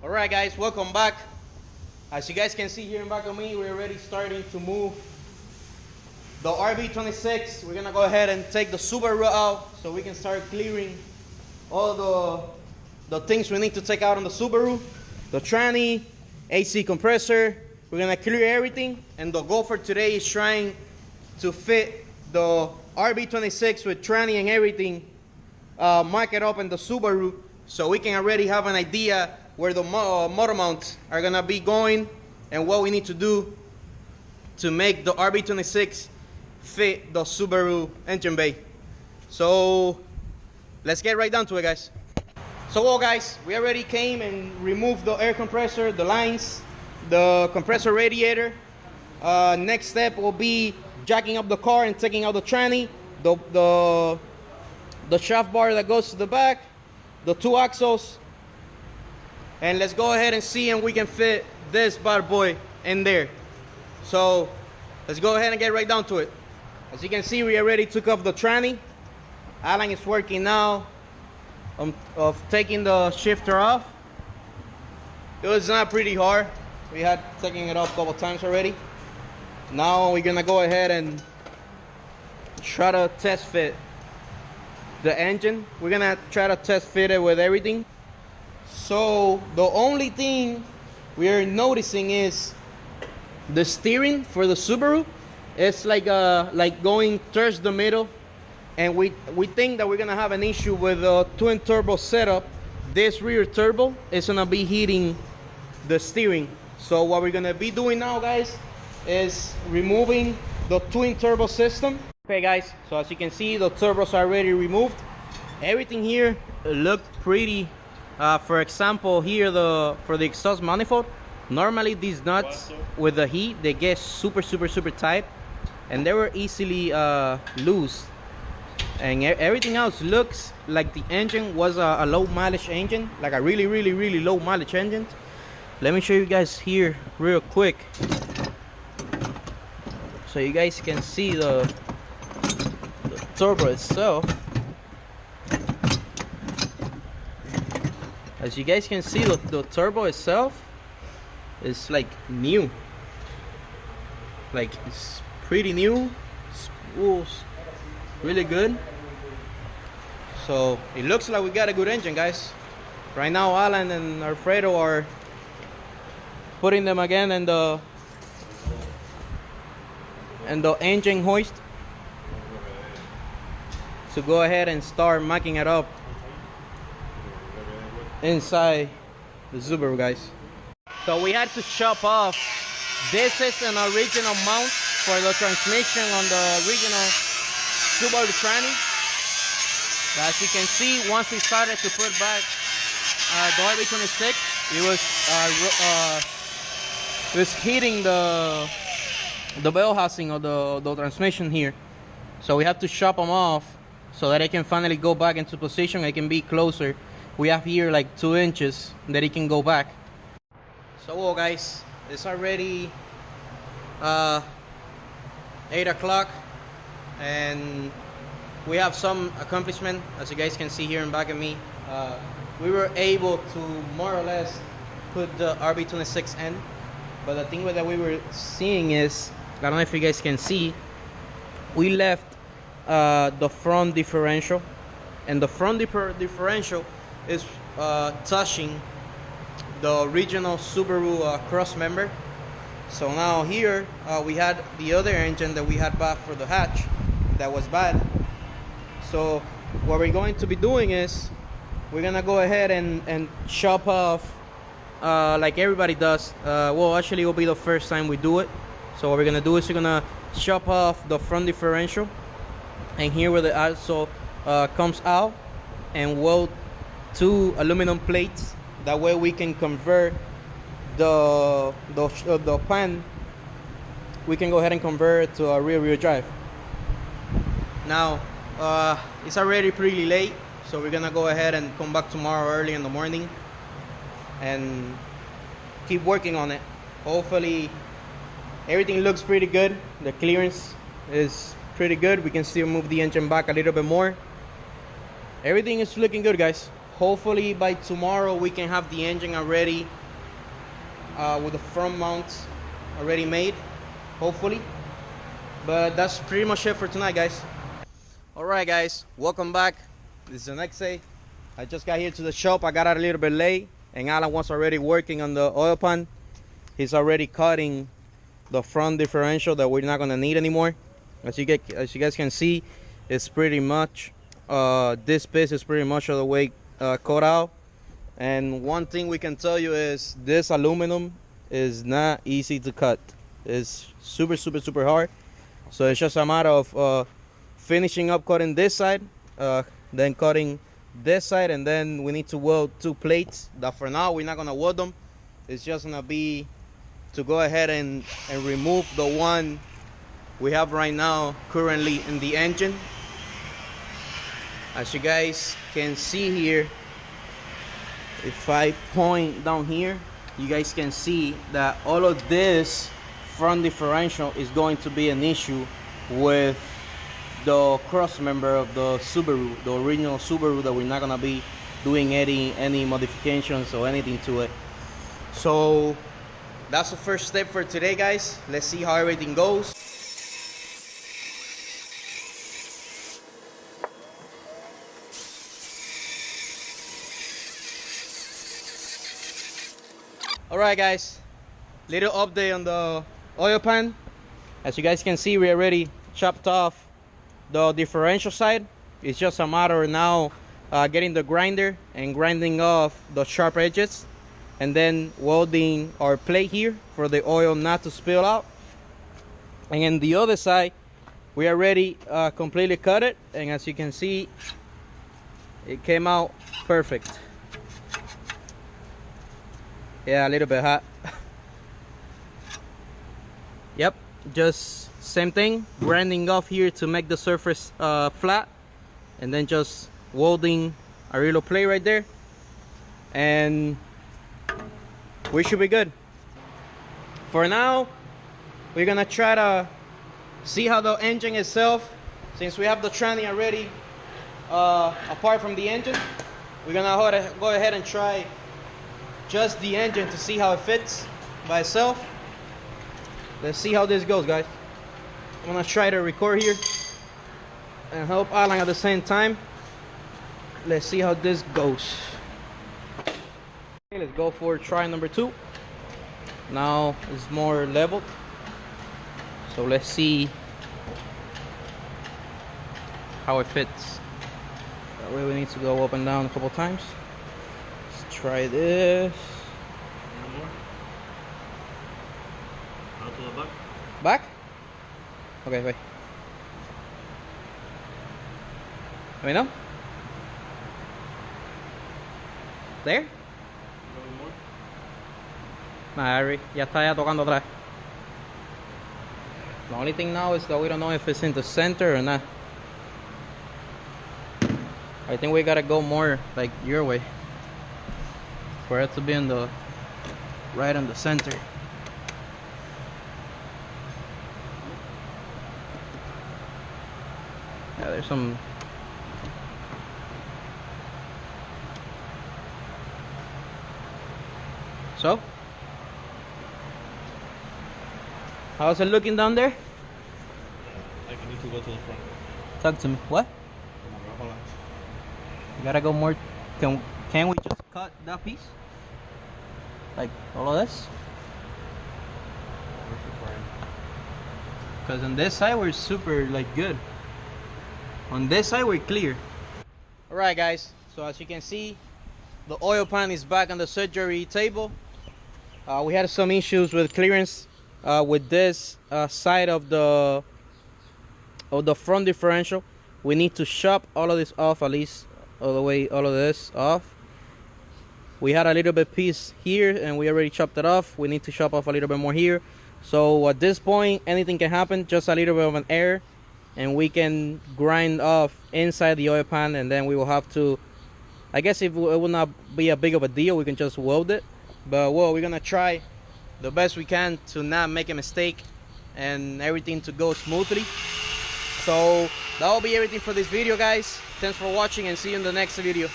Alright guys, welcome back. As you guys can see here in back of me, we're already starting to move the RB26. We're gonna go ahead and take the SUBARU out so we can start clearing all the things we need to take out on the SUBARU. The tranny, AC compressor, we're gonna clear everything, and the goal for today is trying to fit the RB26 with tranny and everything, mark it up in the SUBARU so we can already have an idea where the motor mounts are gonna be going and what we need to do to make the RB26 fit the SUBARU engine bay. So let's get right down to it, guys. So well guys, we already came and removed the air compressor, the lines, the compressor radiator. Next step will be jacking up the car and taking out the tranny, the shaft bar that goes to the back, the two axles, and let's go ahead and see if we can fit this bad boy in there. So let's go ahead and get right down to it. As you can see, we already took off the tranny. Alan is working now of taking the shifter off. It was not pretty hard. We had taken it off a couple times already. Now we're gonna go ahead and try to test fit the engine. We're gonna try to test fit it with everything. So the only thing we are noticing is the steering for the SUBARU. It's like going towards the middle, and we think that we're gonna have an issue with the twin turbo setup. This rear turbo is gonna be hitting the steering. So what we're gonna be doing now, guys, is removing the twin turbo system. Okay guys, so as you can see, the turbos are already removed. Everything here looked pretty. For example, here for the exhaust manifold, normally these nuts with the heat, they get super tight, and they were easily loose. And everything else looks like the engine was a low mileage engine, like a really low mileage engine. Let me show you guys here real quick so you guys can see the turbo itself. As you guys can see, the turbo itself is like new, like it's pretty new. It's really good. So it looks like we got a good engine, guys. Right now Alan and Alfredo are putting them again in the engine hoist to go ahead and start marking it up inside the SUBARU, guys. So we had to chop off. This is an original mount for the transmission on the original SUBARU tranny. But as you can see, once we started to put back the RB26, it was hitting the bell housing of the transmission here. So we have to chop them off so that it can finally go back into position. It can be closer. We have here like 2 inches that it can go back. So well guys, it's already 8 o'clock, and we have some accomplishment. As you guys can see here in back of me, we were able to more or less put the RB26 in. But the thing that we were seeing is, I don't know if you guys can see, we left the front differential, and the front differential is touching the original SUBARU cross member. So now here we had the other engine that we had back for the hatch that was bad. So what we're going to be doing is we're gonna go ahead and chop off like everybody does. Well, actually it will be the first time we do it. So what we're gonna do is we're gonna chop off the front differential, and here where the axle comes out, and weld 2 aluminum plates. That way we can convert the pan. We can go ahead and convert it to a rear drive. Now it's already pretty late, so we're gonna go ahead and come back tomorrow early in the morning and keep working on it. Hopefully everything looks pretty good. The clearance is pretty good. We can still move the engine back a little bit more. Everything is looking good, guys. hopefully by tomorrow we can have the engine already with the front mounts already made, hopefully. But that's pretty much it for tonight, guys. Alright guys, welcome back. This is the next day. I just got here to the shop. I got out a little bit late, and Alan was already working on the oil pan. He's already cutting the front differential that we're not gonna need anymore. As you guys can see, it's pretty much this piece is pretty much all the way cut out. And one thing we can tell you is this aluminum is not easy to cut. It's super hard. So it's just a matter of finishing up cutting this side, then cutting this side, and then we need to weld 2 plates that for now we're not gonna weld them. It's just gonna be to go ahead and remove the one we have right now currently in the engine. As you guys can see here, if I point down here, you guys can see that all of this front differential is going to be an issue with the cross member of the Subaru, the original Subaru, that we're not gonna be doing any modifications or anything to it. So that's the first step for today, guys. Let's see how everything goes. Alright guys, little update on the oil pan. As you guys can see, we already chopped off the differential side. It's just a matter now getting the grinder and grinding off the sharp edges, and then welding our plate here for the oil not to spill out. And on the other side, we already completely cut it, and as you can see, it came out perfect. Yeah, a little bit hot. Yep, just same thing, grinding off here to make the surface flat, and then just welding a little plate right there, and we should be good. For now, we're gonna try to see how the engine itself, since we have the tranny already apart from the engine, we're gonna go ahead and try just the engine to see how it fits by itself. Let's see how this goes, guys. I'm gonna try to record here and help Alan at the same time. Let's see how this goes. Okay, let's go for try number 2. Now it's more leveled, so let's see how it fits. That way we need to go up and down a couple times. Let's try this. Out to the back. Back? Okay, wait. Let me know. There? Nah, ya está ya tocando atrás. The only thing now is that we don't know if it's in the center or not. I think we gotta go more like your way for it to be in the right in the center. Yeah, there's some. So, how's it looking down there? Like you need to go to the front. Talk to me. What? Hold on. You gotta go more. Can we just cut that piece? Like all of this? Because on this side we're super like good. On this side we're clear. Alright guys, so as you can see, the oil pan is back on the surgery table. We had some issues with clearance with this side of the front differential. We need to chop all of this off, at least all the way, all of this off. We had a little bit piece here and we already chopped it off. We need to chop off a little bit more here. So at this point, anything can happen, just a little bit of an error, and we can grind off inside the oil pan, and then we will have to, I guess if it will not be a big of a deal, we can just weld it. But well, we're gonna try the best we can to not make a mistake and everything to go smoothly. So that will be everything for this video, guys. Thanks for watching and see you in the next video.